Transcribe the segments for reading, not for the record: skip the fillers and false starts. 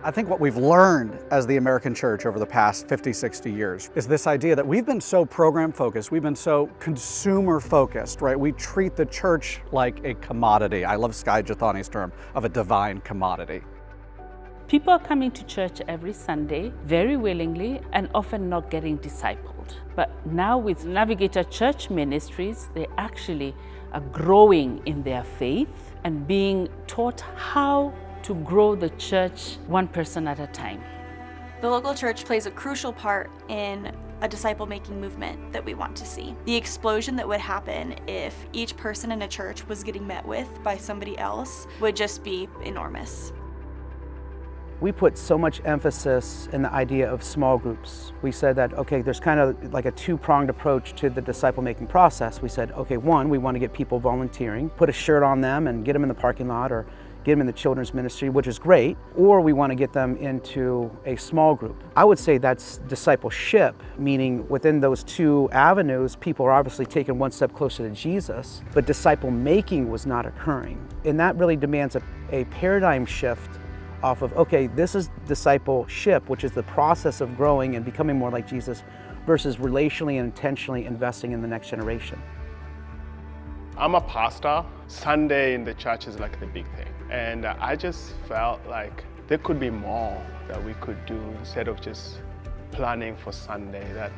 I think what we've learned as the American church over the past 50, 60 years is this idea that we've been so program focused, we've been so consumer focused, right? We treat the church like a commodity. I love Skye Jethani's term of a divine commodity. People are coming to church every Sunday very willingly and often not getting discipled. But now with Navigator Church Ministries, they actually are growing in their faith and being taught how to grow the church one person at a time. The local church plays a crucial part in a disciple-making movement that we want to see. The explosion that would happen if each person in a church was getting met with by somebody else would just be enormous. We put so much emphasis in the idea of small groups. We said that, okay, there's kind of like a two-pronged approach to the disciple-making process. We said, okay, one, we want to get people volunteering, put a shirt on them and get them in the parking lot or get them in the children's ministry, which is great, or we want to get them into a small group. I would say that's discipleship, meaning within those two avenues, people are obviously taking one step closer to Jesus, but disciple making was not occurring. And that really demands a paradigm shift off of, okay, this is discipleship, which is the process of growing and becoming more like Jesus, versus relationally and intentionally investing in the next generation. I'm a pastor. Sunday in the church is like the big thing. And I just felt like there could be more that we could do instead of just planning for Sunday, that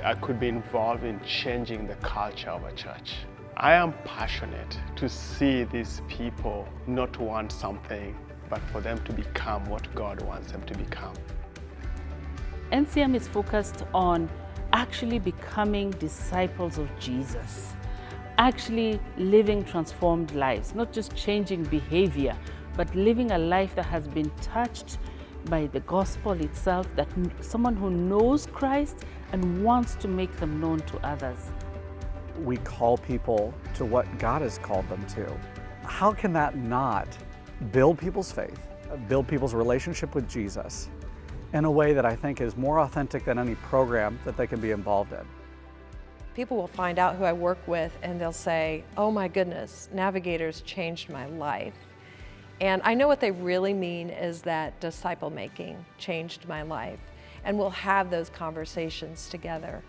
I could be involved in changing the culture of a church. I am passionate to see these people not want something, but for them to become what God wants them to become. NCM is focused on actually becoming disciples of Jesus, actually living transformed lives, not just changing behavior, but living a life that has been touched by the gospel itself, that someone who knows Christ and wants to make them known to others. We call people to what God has called them to. How can that not build people's faith, build people's relationship with Jesus in a way that I think is more authentic than any program that they can be involved in? People will find out who I work with and they'll say, oh my goodness, Navigators changed my life. And I know what they really mean is that disciple making changed my life. And we'll have those conversations together.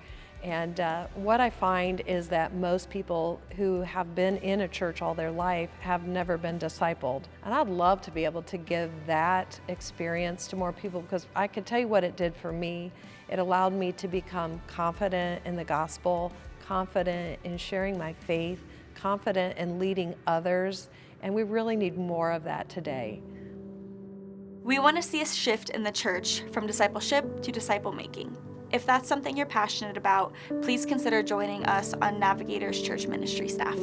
And what I find is that most people who have been in a church all their life have never been discipled. And I'd love to be able to give that experience to more people, because I can tell you what it did for me. It allowed me to become confident in the gospel, confident in sharing my faith, confident in leading others, and we really need more of that today. We want to see a shift in the church from discipleship to disciple making. If that's something you're passionate about, please consider joining us on Navigators Church Ministry staff.